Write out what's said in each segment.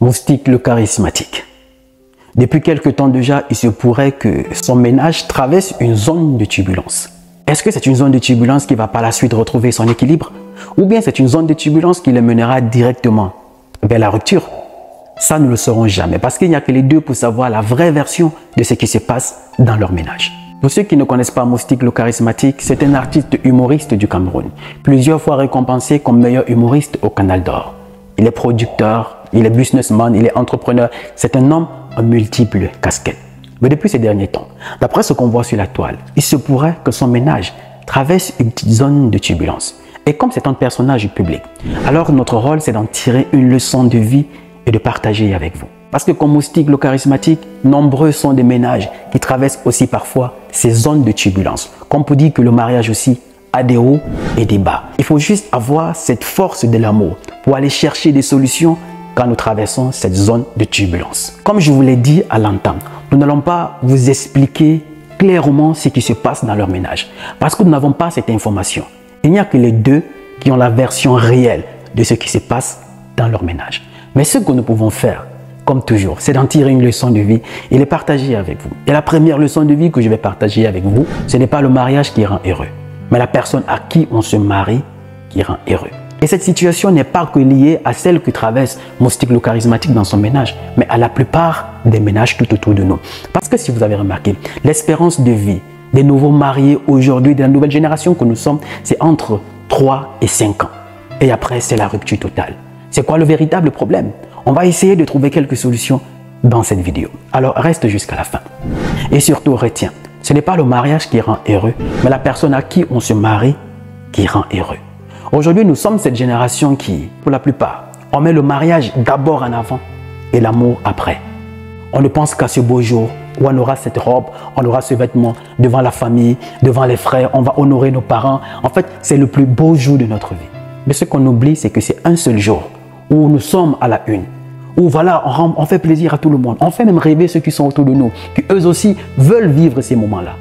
Moustique le charismatique. Depuis quelque temps déjà, il se pourrait que son ménage traverse une zone de turbulence. Est-ce que c'est une zone de turbulence qui va par la suite retrouver son équilibre? Ou bien c'est une zone de turbulence qui le mènera directement vers la rupture? Ça, nous ne le saurons jamais parce qu'il n'y a que les deux pour savoir la vraie version de ce qui se passe dans leur ménage. Pour ceux qui ne connaissent pas Moustique le charismatique, c'est un artiste humoriste du Cameroun, plusieurs fois récompensé comme meilleur humoriste au Canal d'Or. Il est producteur, il est businessman, il est entrepreneur, c'est un homme en multiples casquettes. Mais depuis ces derniers temps, d'après ce qu'on voit sur la toile, il se pourrait que son ménage traverse une petite zone de turbulence. Et comme c'est un personnage public, alors notre rôle c'est d'en tirer une leçon de vie et de partager avec vous. Parce que comme Moustique le charismatique, nombreux sont des ménages qui traversent aussi parfois ces zones de turbulence. Comme pour dire que le mariage aussi a des hauts et des bas. Il faut juste avoir cette force de l'amour pour aller chercher des solutions quand nous traversons cette zone de turbulence. Comme je vous l'ai dit à l'entame, nous n'allons pas vous expliquer clairement ce qui se passe dans leur ménage parce que nous n'avons pas cette information. Il n'y a que les deux qui ont la version réelle de ce qui se passe dans leur ménage. Mais ce que nous pouvons faire, comme toujours, c'est d'en tirer une leçon de vie et les partager avec vous. Et la première leçon de vie que je vais partager avec vous, ce n'est pas le mariage qui rend heureux, mais la personne à qui on se marie qui rend heureux. Et cette situation n'est pas que liée à celle que traverse Moustique le charismatique dans son ménage, mais à la plupart des ménages tout autour de nous. Parce que si vous avez remarqué, l'espérance de vie des nouveaux mariés aujourd'hui, de la nouvelle génération que nous sommes, c'est entre 3 et 5 ans. Et après, c'est la rupture totale. C'est quoi le véritable problème? On va essayer de trouver quelques solutions dans cette vidéo. Alors, reste jusqu'à la fin. Et surtout, retiens, ce n'est pas le mariage qui rend heureux, mais la personne à qui on se marie qui rend heureux. Aujourd'hui, nous sommes cette génération qui, pour la plupart, on met le mariage d'abord en avant et l'amour après. On ne pense qu'à ce beau jour où on aura cette robe, on aura ce vêtement devant la famille, devant les frères, on va honorer nos parents. En fait, c'est le plus beau jour de notre vie. Mais ce qu'on oublie, c'est que c'est un seul jour où nous sommes à la une, où voilà, on fait plaisir à tout le monde. On fait même rêver ceux qui sont autour de nous, qui eux aussi veulent vivre ces moments-là.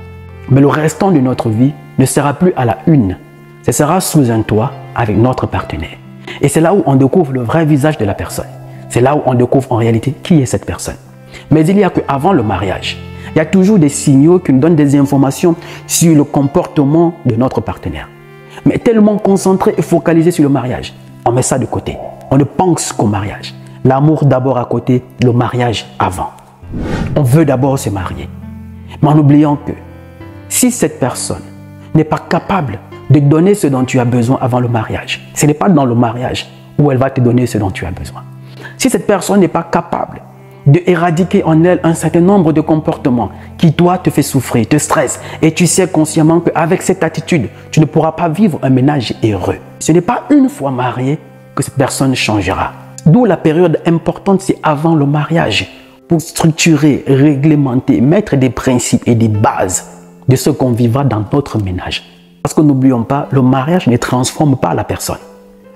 Mais le restant de notre vie ne sera plus à la une. Ce sera sous un toit avec notre partenaire. Et c'est là où on découvre le vrai visage de la personne. C'est là où on découvre en réalité qui est cette personne. Mais il y a qu'avant le mariage, il y a toujours des signaux qui nous donnent des informations sur le comportement de notre partenaire. Mais tellement concentré et focalisé sur le mariage, on met ça de côté. On ne pense qu'au mariage. L'amour d'abord à côté, le mariage avant. On veut d'abord se marier. Mais en oubliant que si cette personne n'est pas capable de donner ce dont tu as besoin avant le mariage, ce n'est pas dans le mariage où elle va te donner ce dont tu as besoin. Si cette personne n'est pas capable d'éradiquer en elle un certain nombre de comportements qui, toi, te fait souffrir, te stresse, et tu sais consciemment qu'avec cette attitude, tu ne pourras pas vivre un ménage heureux. Ce n'est pas une fois marié que cette personne changera. D'où la période importante, c'est avant le mariage, pour structurer, réglementer, mettre des principes et des bases de ce qu'on vivra dans notre ménage. Parce que n'oublions pas, le mariage ne transforme pas la personne.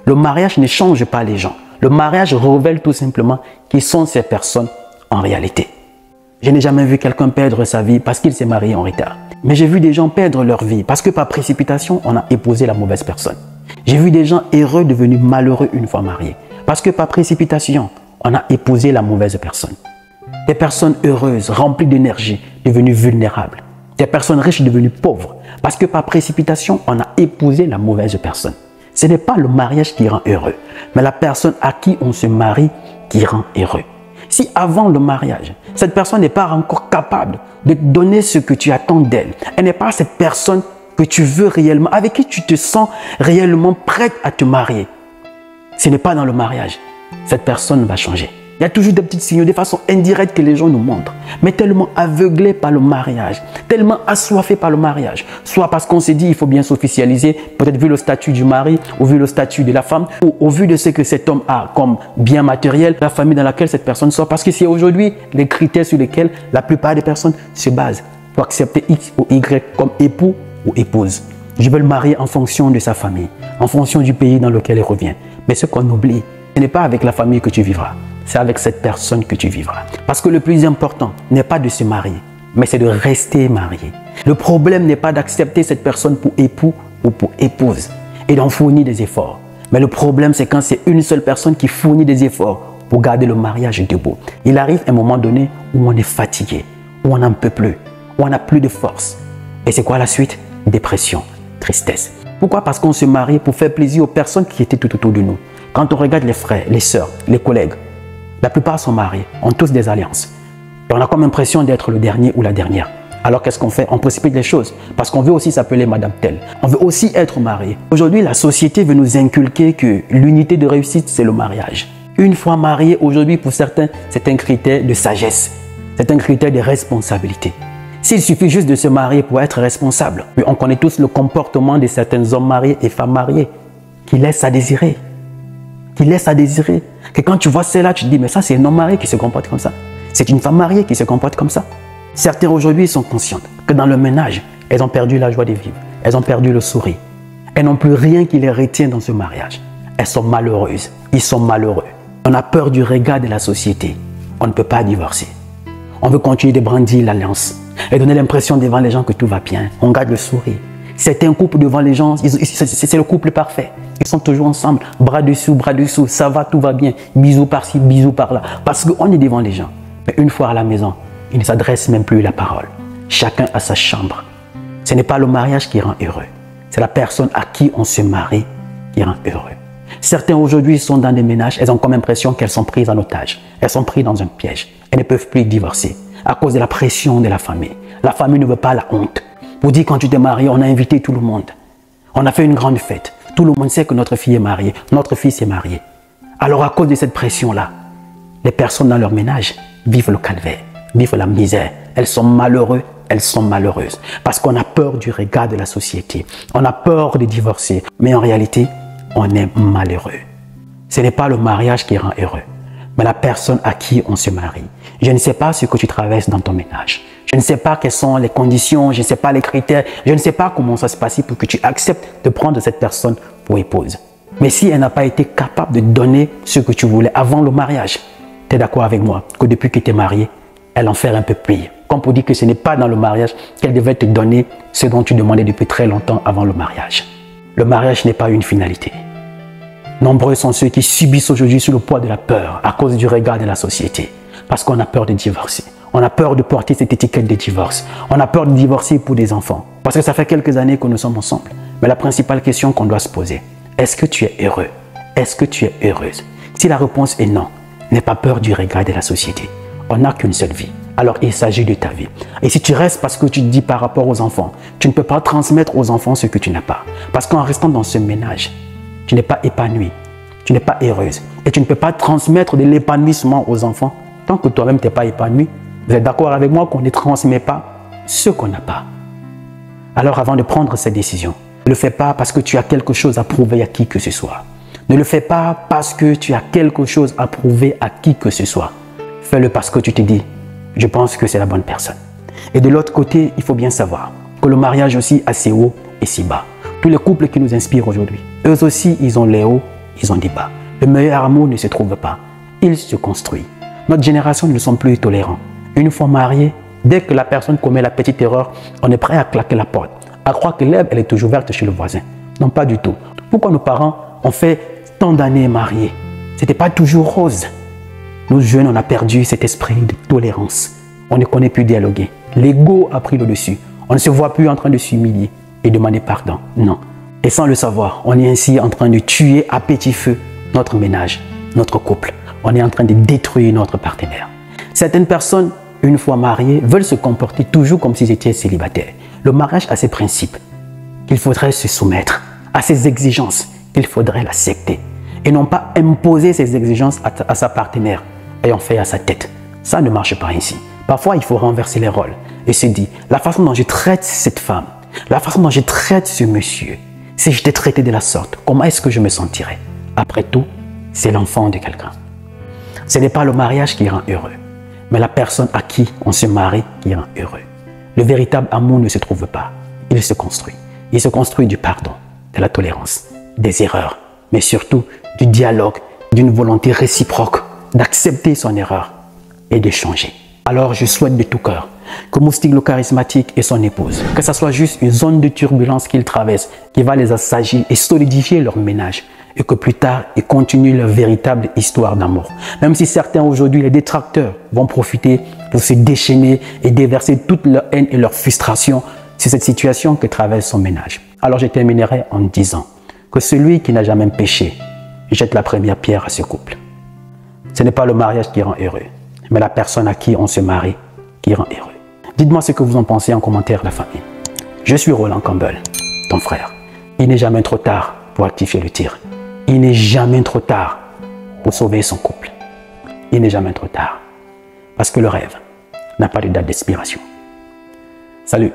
Le mariage ne change pas les gens. Le mariage révèle tout simplement qui sont ces personnes en réalité. Je n'ai jamais vu quelqu'un perdre sa vie parce qu'il s'est marié en retard. Mais j'ai vu des gens perdre leur vie parce que par précipitation, on a épousé la mauvaise personne. J'ai vu des gens heureux devenus malheureux une fois mariés parce que par précipitation, on a épousé la mauvaise personne. Des personnes heureuses, remplies d'énergie, devenues vulnérables. Des personnes riches devenues pauvres parce que par précipitation, on a épousé la mauvaise personne. Ce n'est pas le mariage qui rend heureux, mais la personne à qui on se marie qui rend heureux. Si avant le mariage, cette personne n'est pas encore capable de donner ce que tu attends d'elle, elle n'est pas cette personne que tu veux réellement, avec qui tu te sens réellement prête à te marier, ce n'est pas dans le mariage. Cette personne va changer. Il y a toujours des petits signaux de façon indirecte que les gens nous montrent, mais tellement aveuglés par le mariage, tellement assoiffés par le mariage, soit parce qu'on s'est dit il faut bien s'officialiser, peut-être vu le statut du mari, ou vu le statut de la femme, ou au vu de ce que cet homme a comme bien matériel, la famille dans laquelle cette personne sort, parce que c'est aujourd'hui les critères sur lesquels la plupart des personnes se basent pour accepter X ou Y comme époux ou épouse. Je veux le marier en fonction de sa famille, en fonction du pays dans lequel il revient. Mais ce qu'on oublie, ce n'est pas avec la famille que tu vivras. C'est avec cette personne que tu vivras. Parce que le plus important n'est pas de se marier, mais c'est de rester marié. Le problème n'est pas d'accepter cette personne pour époux ou pour épouse et d'en fournir des efforts. Mais le problème, c'est quand c'est une seule personne qui fournit des efforts pour garder le mariage debout. Il arrive un moment donné où on est fatigué, où on n'en peut plus, où on n'a plus de force. Et c'est quoi la suite? Dépression, tristesse. Pourquoi? Parce qu'on se marie pour faire plaisir aux personnes qui étaient tout autour de nous. Quand on regarde les frères, les sœurs, les collègues, la plupart sont mariés, ont tous des alliances. Et on a comme impression d'être le dernier ou la dernière. Alors qu'est-ce qu'on fait? On précipite les choses parce qu'on veut aussi s'appeler Madame Telle. On veut aussi être marié. Aujourd'hui, la société veut nous inculquer que l'unité de réussite, c'est le mariage. Une fois marié, aujourd'hui, pour certains, c'est un critère de sagesse. C'est un critère de responsabilité. S'il suffit juste de se marier pour être responsable, on connaît tous le comportement de certains hommes mariés et femmes mariées qui laissent à désirer. Qui laissent à désirer. Que quand tu vois celle-là, tu te dis, mais ça, c'est un homme marié qui se comporte comme ça. C'est une femme mariée qui se comporte comme ça. Certains aujourd'hui sont conscientes que dans le ménage, elles ont perdu la joie de vivre. Elles ont perdu le sourire. Elles n'ont plus rien qui les retient dans ce mariage. Elles sont malheureuses. Ils sont malheureux. On a peur du regard de la société. On ne peut pas divorcer. On veut continuer de brandir l'alliance et donner l'impression devant les gens que tout va bien. On garde le sourire. Certains couples devant les gens, c'est le couple parfait. Ils sont toujours ensemble, bras dessous, ça va, tout va bien. Bisous par-ci, bisous par-là. Parce qu'on est devant les gens. Mais une fois à la maison, ils ne s'adressent même plus la parole. Chacun a sa chambre. Ce n'est pas le mariage qui rend heureux. C'est la personne à qui on se marie qui rend heureux. Certains aujourd'hui sont dans des ménages, elles ont comme impression qu'elles sont prises en otage. Elles sont prises dans un piège. Elles ne peuvent plus divorcer à cause de la pression de la famille. La famille ne veut pas la honte. Pour dire quand tu t'es marié, on a invité tout le monde. On a fait une grande fête. Tout le monde sait que notre fille est mariée, notre fils est marié. Alors à cause de cette pression-là, les personnes dans leur ménage vivent le calvaire, vivent la misère. Elles sont malheureuses, elles sont malheureuses. Parce qu'on a peur du regard de la société. On a peur de divorcer. Mais en réalité, on est malheureux. Ce n'est pas le mariage qui rend heureux, mais la personne à qui on se marie. Je ne sais pas ce que tu traverses dans ton ménage. Je ne sais pas quelles sont les conditions, je ne sais pas les critères, je ne sais pas comment ça se passe pour que tu acceptes de prendre cette personne pour épouse. Mais si elle n'a pas été capable de donner ce que tu voulais avant le mariage, tu es d'accord avec moi que depuis que tu es marié, elle en fait un peu plus. Comme pour dire que ce n'est pas dans le mariage qu'elle devait te donner ce dont tu demandais depuis très longtemps avant le mariage. Le mariage n'est pas une finalité. Nombreux sont ceux qui subissent aujourd'hui sous le poids de la peur à cause du regard de la société. Parce qu'on a peur de divorcer. On a peur de porter cette étiquette de divorce. On a peur de divorcer pour des enfants. Parce que ça fait quelques années que nous sommes ensemble. Mais la principale question qu'on doit se poser, est-ce que tu es heureux? Est-ce que tu es heureuse? Si la réponse est non, n'aie pas peur du regard de la société. On n'a qu'une seule vie. Alors il s'agit de ta vie. Et si tu restes parce que tu te dis par rapport aux enfants, tu ne peux pas transmettre aux enfants ce que tu n'as pas. Parce qu'en restant dans ce ménage, tu n'es pas épanoui, tu n'es pas heureuse. Et tu ne peux pas transmettre de l'épanouissement aux enfants tant que toi-même tu n'es pas épanoui. Vous êtes d'accord avec moi qu'on ne transmet pas ce qu'on n'a pas. Alors avant de prendre cette décision, ne le fais pas parce que tu as quelque chose à prouver à qui que ce soit. Ne le fais pas parce que tu as quelque chose à prouver à qui que ce soit. Fais-le parce que tu te dis, je pense que c'est la bonne personne. Et de l'autre côté, il faut bien savoir que le mariage aussi a ses hauts et ses bas. Tous les couples qui nous inspirent aujourd'hui, eux aussi, ils ont les hauts, ils ont des bas. Le meilleur amour ne se trouve pas, il se construit. Notre génération ne sont plus tolérants. Une fois marié, dès que la personne commet la petite erreur, on est prêt à claquer la porte, à croire que l'herbe elle est toujours verte chez le voisin. Non, pas du tout. Pourquoi nos parents ont fait tant d'années mariés? Ce n'était pas toujours rose. Nous jeunes, on a perdu cet esprit de tolérance. On ne connaît plus dialoguer. L'ego a pris le dessus. On ne se voit plus en train de s'humilier et demander pardon. Non. Et sans le savoir, on est ainsi en train de tuer à petit feu notre ménage, notre couple. On est en train de détruire notre partenaire. Certaines personnes, une fois mariées, veulent se comporter toujours comme s'ils étaient célibataires. Le mariage a ses principes qu'il faudrait se soumettre, à ses exigences qu'il faudrait l'accepter et non pas imposer ses exigences à sa partenaire ayant fait à sa tête. Ça ne marche pas ainsi. Parfois, il faut renverser les rôles et se dire, la façon dont je traite cette femme, la façon dont je traite ce monsieur, si je t'ai traité de la sorte, comment est-ce que je me sentirais? Après tout, c'est l'enfant de quelqu'un. Ce n'est pas le mariage qui rend heureux, mais la personne à qui on se marie qui rend heureux. Le véritable amour ne se trouve pas, il se construit. Il se construit du pardon, de la tolérance, des erreurs, mais surtout du dialogue, d'une volonté réciproque, d'accepter son erreur et de changer. Alors je souhaite de tout cœur que Moustique le charismatique et son épouse, que ça soit juste une zone de turbulence qu'ils traversent, qui va les assagir et solidifier leur ménage, et que plus tard, ils continuent leur véritable histoire d'amour. Même si certains aujourd'hui, les détracteurs, vont profiter pour se déchaîner et déverser toute leur haine et leur frustration sur cette situation que traverse son ménage. Alors je terminerai en disant que celui qui n'a jamais péché jette la première pierre à ce couple. Ce n'est pas le mariage qui rend heureux, mais la personne à qui on se marie qui rend heureux. Dites-moi ce que vous en pensez en commentaire, la famille. Je suis Roland Campbell, ton frère. Il n'est jamais trop tard pour rectifier le tir. Il n'est jamais trop tard pour sauver son couple. Il n'est jamais trop tard. Parce que le rêve n'a pas de date d'expiration. Salut!